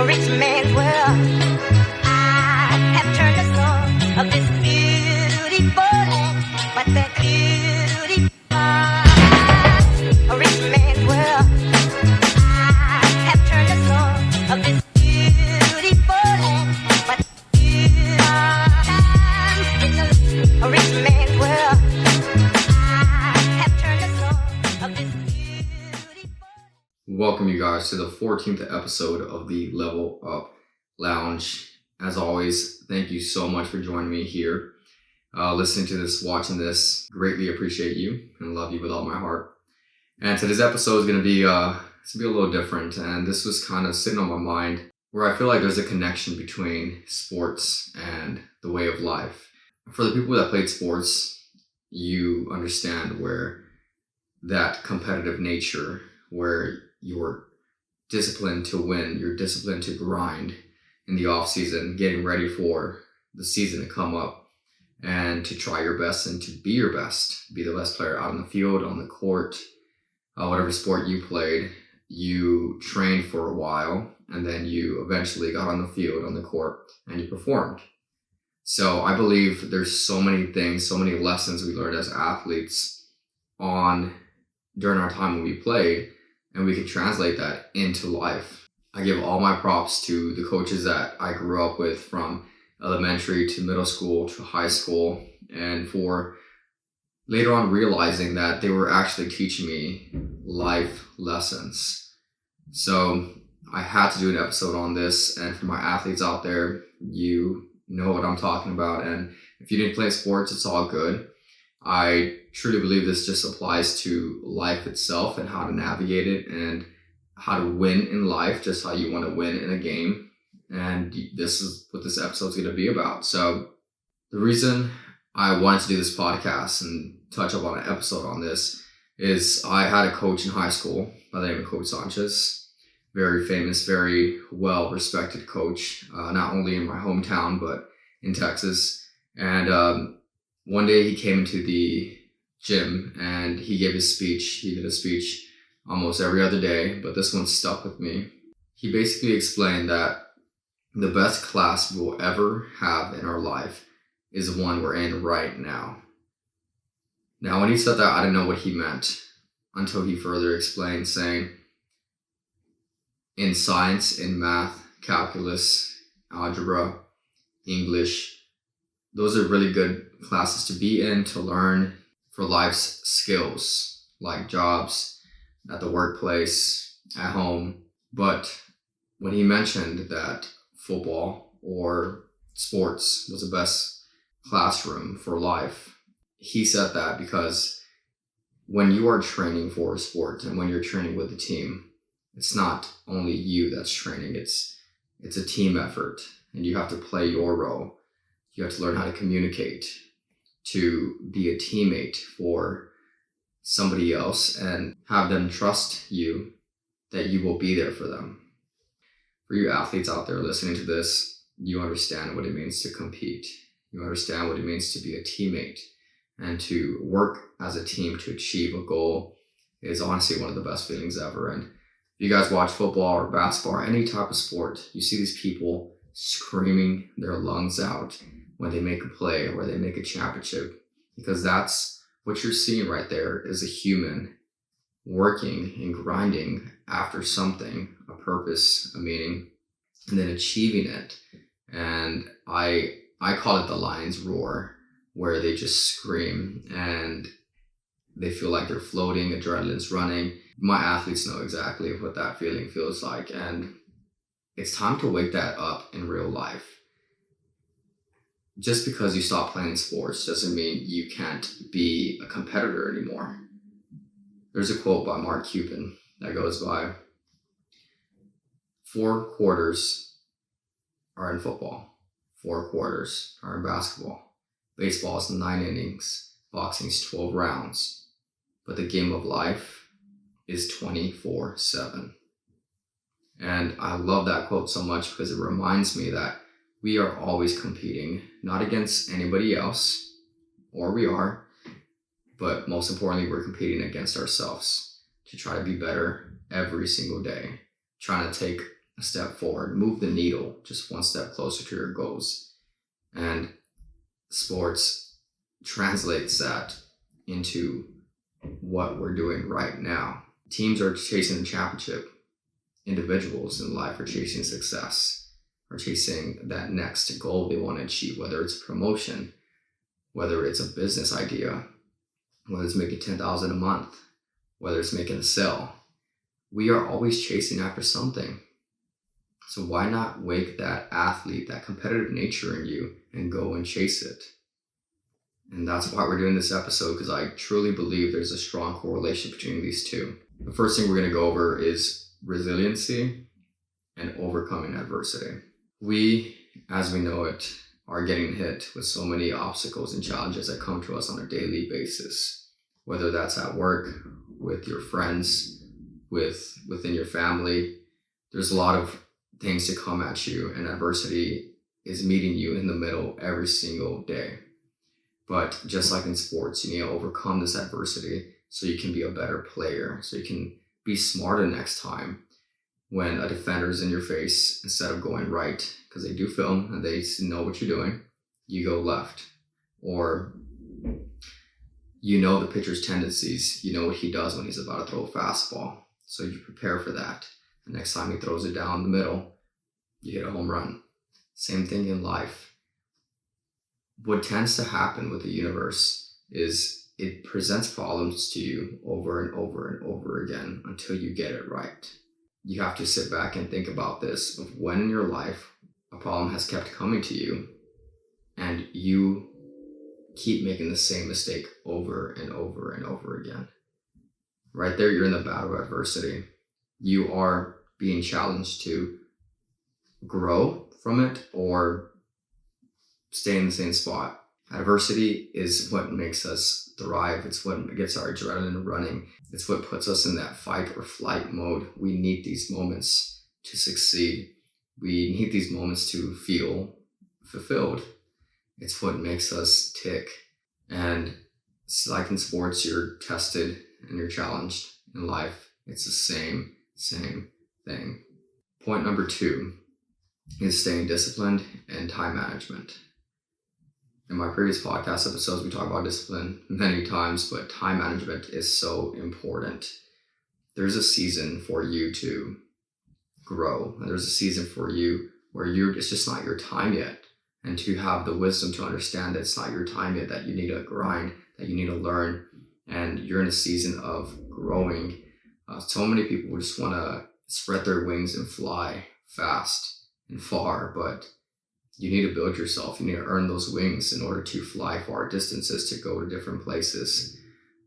a rich man's world. I have turned the soul of this beautiful land, but that beautiful, a rich man's world. I have turned the soul of this beautiful land, but a rich man's world. I have turned the soul of this beautiful. Welcome you guys to the 14th episode of the Level Up Lounge. As always, thank you so much for joining me here, listening to this, watching this. Greatly appreciate you and love you with all my heart. And today's episode is going to be a little different. And this was kind of sitting on my mind where I feel like there's a connection between sports and the way of life. For the people that played sports, you understand where that competitive nature, where you're disciplined to win, you're disciplined to grind in the off season, getting ready for the season to come up and to try your best and to be your best, be the best player out on the field, on the court, whatever sport you played. You trained for a while and then you eventually got on the field, on the court, and you performed. So I believe there's so many things, so many lessons we learned as athletes during our time when we played, and we can translate that into life. I give all my props to the coaches that I grew up with from elementary to middle school to high school, and for later on realizing that they were actually teaching me life lessons. So I had to do an episode on this, and for my athletes out there, you know what I'm talking about. And if you didn't play sports, it's all good. I truly believe this just applies to life itself and how to navigate it and how to win in life, just how you want to win in a game. And this is what this episode is going to be about. So the reason I wanted to do this podcast and touch up on an episode on this is I had a coach in high school by the name of Coach Sanchez, very famous, very well-respected coach, not only in my hometown, but in Texas. And one day he came into the gym and he gave his speech. He did a speech almost every other day, but this one stuck with me. He basically explained that the best class we will ever have in our life is the one we're in right now. Now, when he said that, I didn't know what he meant until he further explained, saying, in science, in math, calculus, algebra, English, those are really good classes to be in, to learn for life's skills, like jobs, at the workplace, at home. But when he mentioned that football or sports was the best classroom for life, he said that because when you are training for a sport and when you're training with a team, it's not only you that's training, it's a team effort, and you have to play your role. You have to learn how to communicate, to be a teammate for somebody else and have them trust you that you will be there for them. For you athletes out there listening to this, you understand what it means to compete. You understand what it means to be a teammate, and to work as a team to achieve a goal is honestly one of the best feelings ever. And if you guys watch football or basketball or any type of sport, you see these people screaming their lungs out when they make a play or they make a championship, because that's what you're seeing right there is a human working and grinding after something, a purpose, a meaning, and then achieving it. And I call it the lion's roar, where they just scream and they feel like they're floating, adrenaline's running. My athletes know exactly what that feeling feels like, and it's time to wake that up in real life. Just because you stop playing sports doesn't mean you can't be a competitor anymore. There's a quote by Mark Cuban that goes by, 4 quarters are in football, 4 quarters are in basketball. Baseball is 9 innings, boxing is 12 rounds, but the game of life is 24/7. And I love that quote so much because it reminds me that we are always competing, not against anybody else, or we are, but most importantly, we're competing against ourselves to try to be better every single day, trying to take a step forward, move the needle just one step closer to your goals. And sports translates that into what we're doing right now. Teams are chasing the championship. Individuals in life are chasing success, are chasing that next goal they want to achieve, whether it's promotion, whether it's a business idea, whether it's making $10,000 a month, whether it's making a sale. We are always chasing after something. So why not wake that athlete, that competitive nature in you, and go and chase it? And that's why we're doing this episode, because I truly believe there's a strong correlation between these two. The first thing we're going to go over is resiliency and overcoming adversity. We, as we know it, are getting hit with so many obstacles and challenges that come to us on a daily basis, whether that's at work, with your friends, within your family. There's a lot of things to come at you, and adversity is meeting you in the middle every single day. But just like in sports, you need to overcome this adversity so you can be a better player, so you can be smarter next time when a defender's in your face. Instead of going right, because they do film and they know what you're doing, you go left. Or you know the pitcher's tendencies, you know what he does when he's about to throw a fastball, so you prepare for that. The next time he throws it down the middle, you hit a home run. Same thing in life. What tends to happen with the universe is it presents problems to you over and over and over again until you get it right. You have to sit back and think about this, of when in your life a problem has kept coming to you and you keep making the same mistake over and over and over again. Right there, you're in the battle of adversity. You are being challenged to grow from it or stay in the same spot. Adversity is what makes us thrive. It's what gets our adrenaline running. It's what puts us in that fight or flight mode. We need these moments to succeed. We need these moments to feel fulfilled. It's what makes us tick. And it's like in sports, you're tested and you're challenged. In life, it's the same thing. Point number 2 is staying disciplined and time management. In my previous podcast episodes, we talk about discipline many times, but time management is so important. There's a season for you to grow. There's a season for you where it's just not your time yet. And to have the wisdom to understand that it's not your time yet, that you need to grind, that you need to learn, and you're in a season of growing. So many people just want to spread their wings and fly fast and far, but you need to build yourself. You need to earn those wings in order to fly far distances, to go to different places.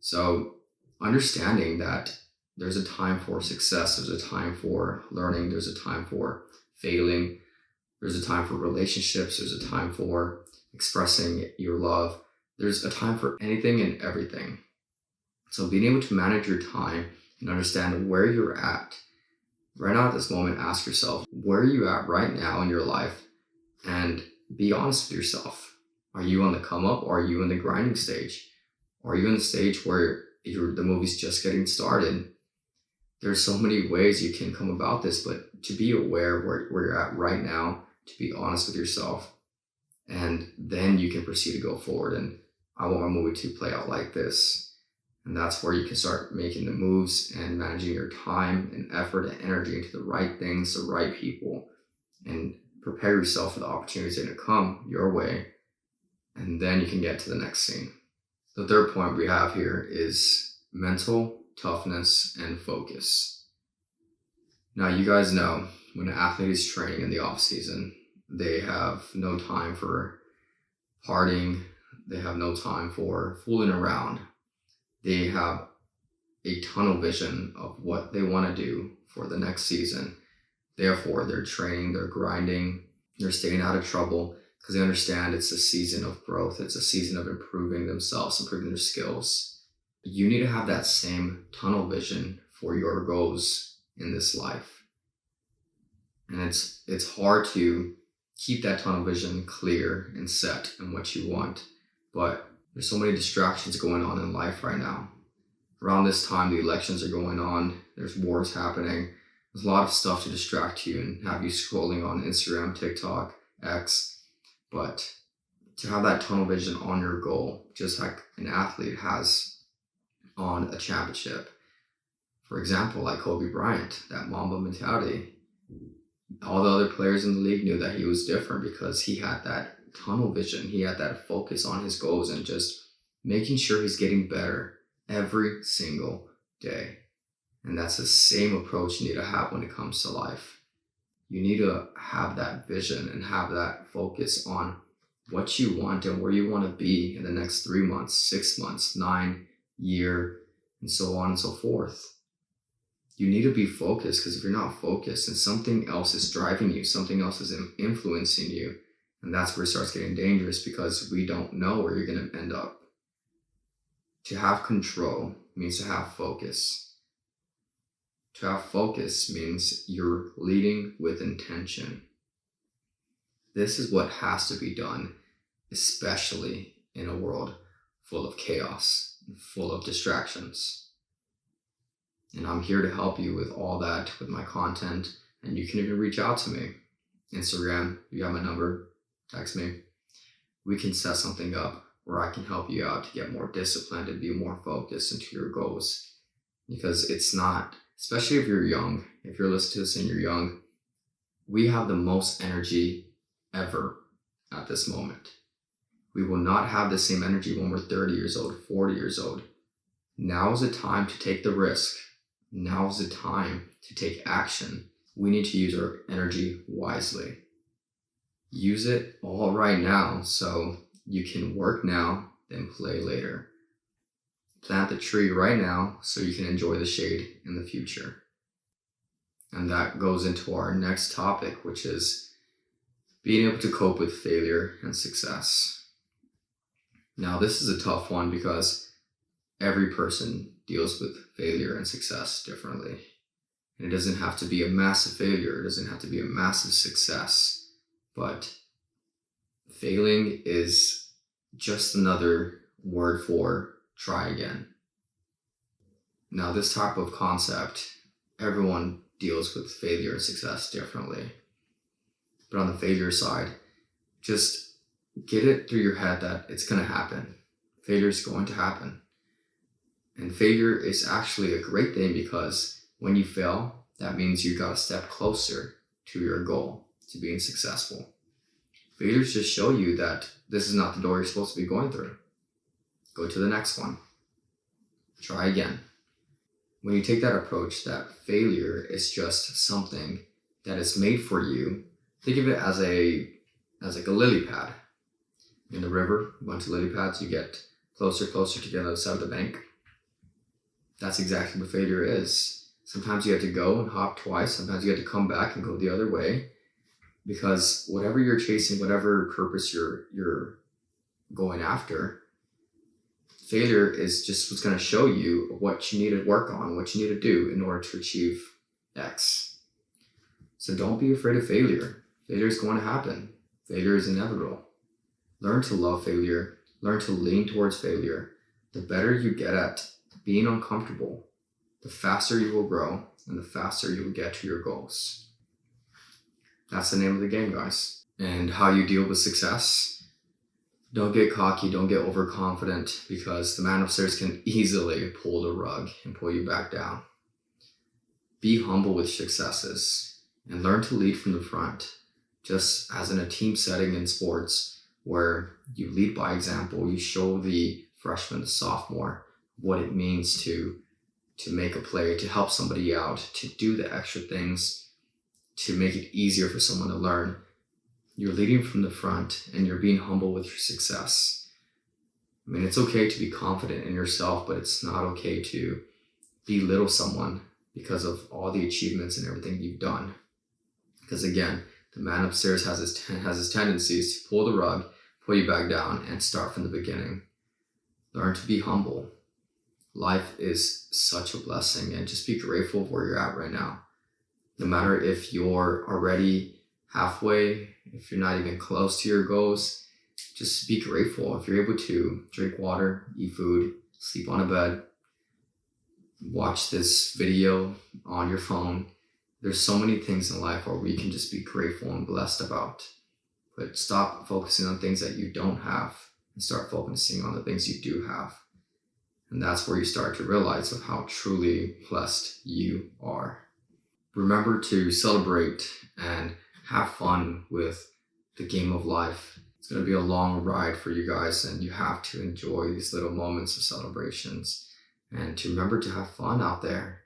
So understanding that there's a time for success, there's a time for learning, there's a time for failing, there's a time for relationships, there's a time for expressing your love. There's a time for anything and everything. So being able to manage your time and understand where you're at. Right now at this moment, ask yourself, where are you at right now in your life? And be honest with yourself. Are you on the come up, or are you in the grinding stage? Or are you in the stage where the movie's just getting started? There's so many ways you can come about this, but to be aware of where you're at right now, to be honest with yourself, and then you can proceed to go forward. And I want my movie to play out like this. And that's where you can start making the moves and managing your time and effort and energy into the right things, the right people, and prepare yourself for the opportunities that are going to come your way. And then you can get to the next scene. The third point we have here is mental toughness and focus. Now, you guys know when an athlete is training in the off season, they have no time for partying. They have no time for fooling around. They have a tunnel vision of what they want to do for the next season. Therefore, they're training, they're grinding, they're staying out of trouble because they understand it's a season of growth. It's a season of improving themselves, improving their skills. You need to have that same tunnel vision for your goals in this life. And it's hard to keep that tunnel vision clear and set in what you want, but there's so many distractions going on in life right now. Around this time, the elections are going on. There's wars happening. There's a lot of stuff to distract you and have you scrolling on Instagram, TikTok, X. But to have that tunnel vision on your goal, just like an athlete has on a championship. For example, like Kobe Bryant, that Mamba mentality. All the other players in the league knew that he was different because he had that tunnel vision. He had that focus on his goals and just making sure he's getting better every single day. And that's the same approach you need to have when it comes to life. You need to have that vision and have that focus on what you want and where you want to be in the next 3 months, 6 months, 9 year, and so on and so forth. You need to be focused, because if you're not focused and something else is driving you, something else is influencing you, and that's where it starts getting dangerous, because we don't know where you're going to end up. To have control means to have focus. To have focus means you're leading with intention. This is what has to be done, especially in a world full of chaos, full of distractions. And I'm here to help you with all that, with my content. And you can even reach out to me. Instagram, you have my number, text me. We can set something up where I can help you out to get more disciplined and be more focused into your goals. Because it's not, especially if you're young, if you're listening to this and you're young, we have the most energy ever at this moment. We will not have the same energy when we're 30 years old, 40 years old. Now is the time to take the risk. Now is the time to take action. We need to use our energy wisely. Use it all right now so you can work now, then play later. Plant the tree right now so you can enjoy the shade in the future. And that goes into our next topic, which is being able to cope with failure and success. Now, this is a tough one because every person deals with failure and success differently. And it doesn't have to be a massive failure. It doesn't have to be a massive success. But failing is just another word for try again. Now, this type of concept, everyone deals with failure and success differently. But on the failure side, just get it through your head that it's going to happen. Failure is going to happen. And failure is actually a great thing, because when you fail, that means you got a step closer to your goal, to being successful. Failures just show you that this is not the door you're supposed to be going through. Go to the next one. Try again. When you take that approach that failure is just something that is made for you, think of it as like a lily pad. In the river, a bunch of lily pads, you get closer to the other side of the bank. That's exactly what failure is. Sometimes you have to go and hop twice. Sometimes you have to come back and go the other way. Because whatever you're chasing, whatever purpose you're going after, failure is just what's going to show you what you need to work on, what you need to do in order to achieve X. So don't be afraid of failure. Failure is going to happen. Failure is inevitable. Learn to love failure. Learn to lean towards failure. The better you get at being uncomfortable, the faster you will grow and the faster you will get to your goals. That's the name of the game, guys. And how you deal with success. Don't get cocky, don't get overconfident, because the man upstairs can easily pull the rug and pull you back down. Be humble with successes and learn to lead from the front, just as in a team setting in sports where you lead by example. You show the freshman, the sophomore, what it means to make a play, to help somebody out, to do the extra things, to make it easier for someone to learn. You're leading from the front and you're being humble with your success. I mean, it's okay to be confident in yourself, but it's not okay to belittle someone because of all the achievements and everything you've done. Because again, the man upstairs has his tendencies to pull the rug, pull you back down, and start from the beginning. Learn to be humble. Life is such a blessing, and just be grateful of where you're at right now. No matter if you're already halfway, if you're not even close to your goals, just be grateful. If you're able to drink water, eat food, sleep on a bed, watch this video on your phone, There's so many things in life where we can just be grateful and blessed about. But stop focusing on things that you don't have and start focusing on the things you do have. And that's where you start to realize of how truly blessed you are. Remember to celebrate and have fun with the game of life. It's going to be a long ride for you guys, and you have to enjoy these little moments of celebrations and to remember to have fun out there.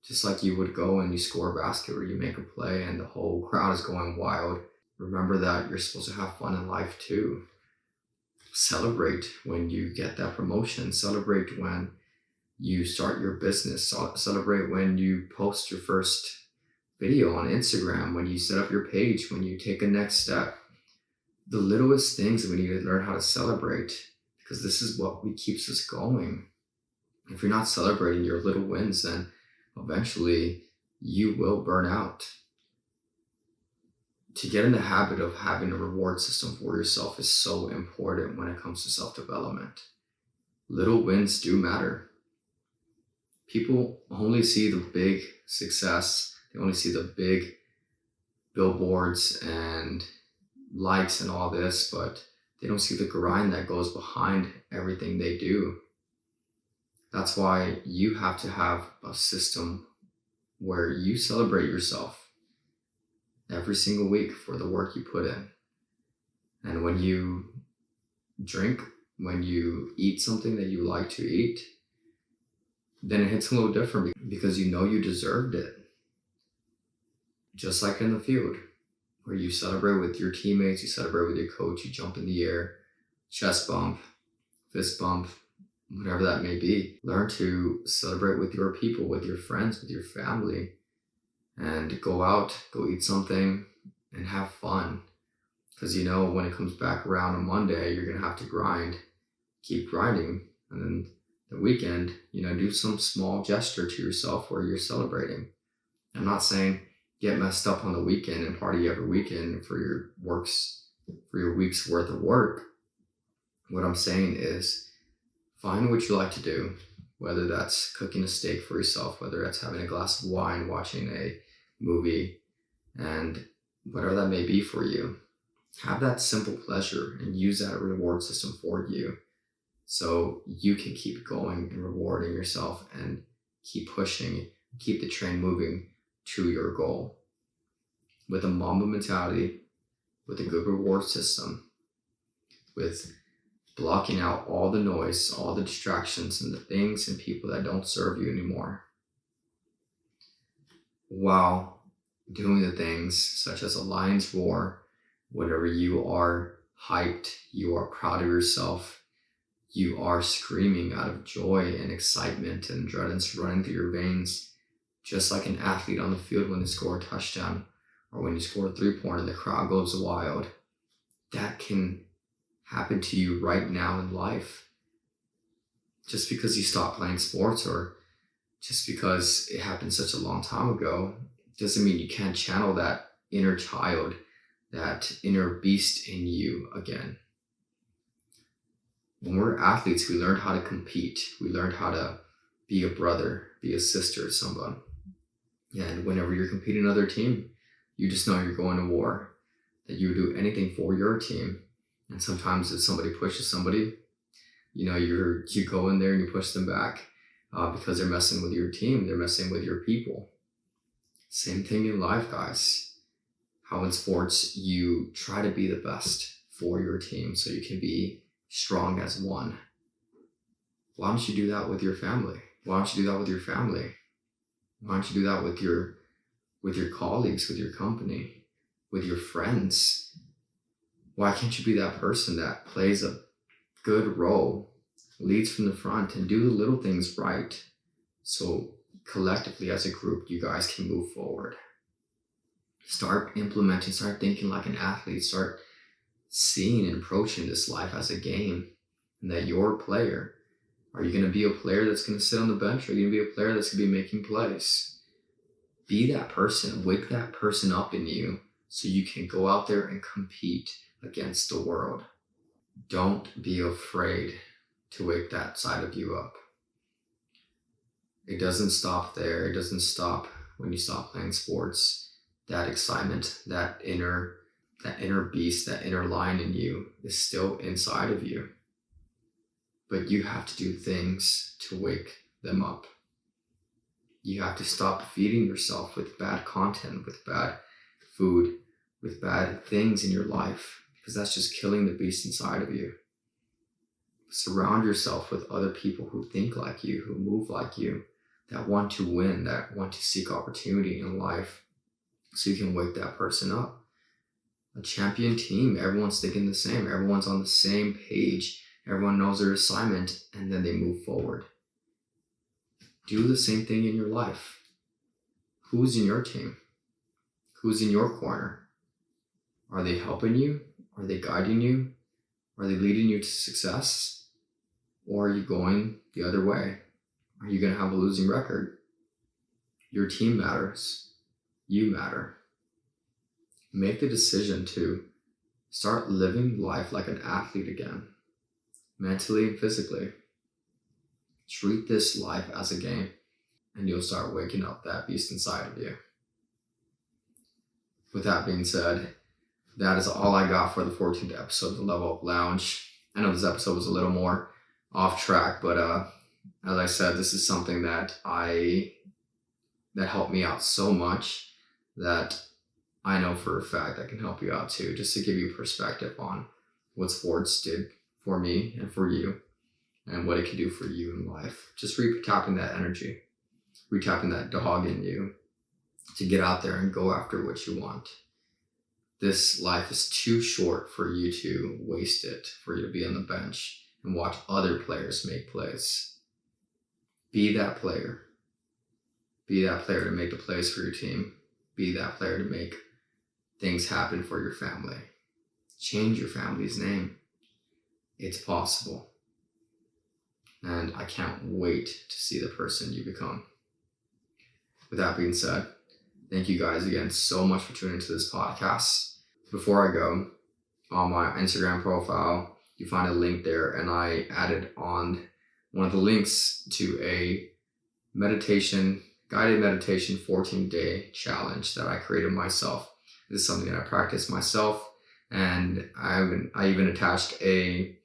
Just like you would go and you score a basket or you make a play and the whole crowd is going wild. Remember that you're supposed to have fun in life too. Celebrate when you get that promotion. Celebrate when you start your business. Celebrate when you post your first video on Instagram, when you set up your page, when you take a next step. The littlest things we need to learn how to celebrate, because this is what keeps us going. If you're not celebrating your little wins, then eventually you will burn out. To get in the habit of having a reward system for yourself is so important when it comes to self-development. Little wins do matter. People only see the big success. They only see the big billboards and likes and all this, but they don't see the grind that goes behind everything they do. That's why you have to have a system where you celebrate yourself every single week for the work you put in. And when you drink, when you eat something that you like to eat, then it hits a little different because you know you deserved it. Just like in the field, where you celebrate with your teammates, you celebrate with your coach, you jump in the air, chest bump, fist bump, whatever that may be. Learn to celebrate with your people, with your friends, with your family, and go out, go eat something and have fun. Because you know when it comes back around on Monday, you're going to have to grind, keep grinding. And then the weekend, do some small gesture to yourself where you're celebrating. I'm not saying get messed up on the weekend and party every weekend for your week's worth of work. What I'm saying is find what you like to do, whether that's cooking a steak for yourself, whether that's having a glass of wine, watching a movie, and whatever that may be for you. Have that simple pleasure and use that reward system for you so you can keep going and rewarding yourself and keep pushing, keep the train moving to your goal. With a Mamba mentality, with a good reward system, with blocking out all the noise, all the distractions and the things and people that don't serve you anymore, while doing the things such as a lion's roar, whenever you are hyped, you are proud of yourself, you are screaming out of joy and excitement and adrenaline's running through your veins, just like an athlete on the field when they score a touchdown or when you score a three-pointer and the crowd goes wild. That can happen to you right now in life. Just because you stop playing sports or just because it happened such a long time ago doesn't mean you can't channel that inner child, that inner beast in you again. When we're athletes, we learned how to compete. We learned how to be a brother, be a sister to someone. And whenever you're competing in another team, you just know you're going to war, that you would do anything for your team. And sometimes if somebody pushes somebody, you go in there and you push them back because they're messing with your team, they're messing with your people. Same thing in life, guys. How in sports, you try to be the best for your team so you can be strong as one. Why don't you do that with your family? Why don't you do that with your family? Why don't you do that with your colleagues, with your company, with your friends? Why can't you be that person that plays a good role, leads from the front, and do the little things right so collectively as a group you guys can move forward? Start implementing, start thinking like an athlete, start seeing and approaching this life as a game, and that you're a player. Are you going to be a player that's going to sit on the bench, or are you going to be a player that's going to be making plays? Be that person, wake that person up in you so you can go out there and compete against the world. Don't be afraid to wake that side of you up. It doesn't stop there. It doesn't stop when you stop playing sports. That excitement, that inner beast, that inner lion in you is still inside of you. But you have to do things to wake them up. You have to stop feeding yourself with bad content, with bad food, with bad things in your life, because that's just killing the beast inside of you. Surround yourself with other people who think like you, who move like you, that want to win, that want to seek opportunity in life, so you can wake that person up. A champion team, everyone's thinking the same, everyone's on the same page, everyone knows their assignment, and then they move forward. Do the same thing in your life. Who's in your team? Who's in your corner? Are they helping you? Are they guiding you? Are they leading you to success? Or are you going the other way? Are you going to have a losing record? Your team matters. You matter. Make the decision to start living life like an athlete again, mentally and physically. Treat this life as a game, and you'll start waking up that beast inside of you. With that being said, that is all I got for the 14th episode of the Level Up Lounge. I know this episode was a little more off track, but as I said, this is something that helped me out so much that I know for a fact I can help you out too, just to give you perspective on what sports did for me and for you, and what it can do for you in life. Just retapping that energy, retapping that dog in you to get out there and go after what you want. This life is too short for you to waste it, for you to be on the bench and watch other players make plays. Be that player. Be that player to make the plays for your team. Be that player to make things happen for your family. Change your family's name. It's possible. And I can't wait to see the person you become. With that being said, thank you guys again so much for tuning into this podcast. Before I go, on my Instagram profile, you find a link there, and I added on one of the links to a guided meditation 14-day challenge that I created myself. This is something that I practice myself, and I even attached a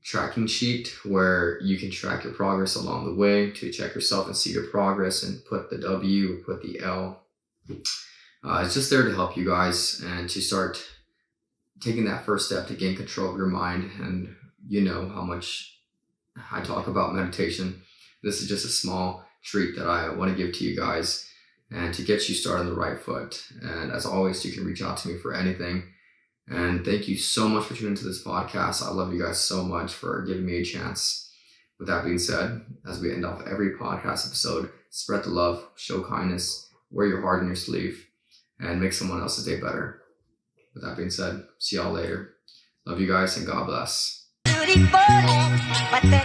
tracking sheet where you can track your progress along the way to check yourself and see your progress and put the W or put the L. It's just there to help you guys and to start taking that first step to gain control of your mind. And you know how much I talk about meditation. This is just a small treat that I want to give to you guys and to get you started on the right foot. And as always, you can reach out to me for anything. And thank you so much for tuning into this podcast. I love you guys so much for giving me a chance. With that being said, as we end off every podcast episode, spread the love, show kindness, wear your heart on your sleeve, and make someone else's day better. With that being said, see y'all later. Love you guys, and God bless. Beautiful, but the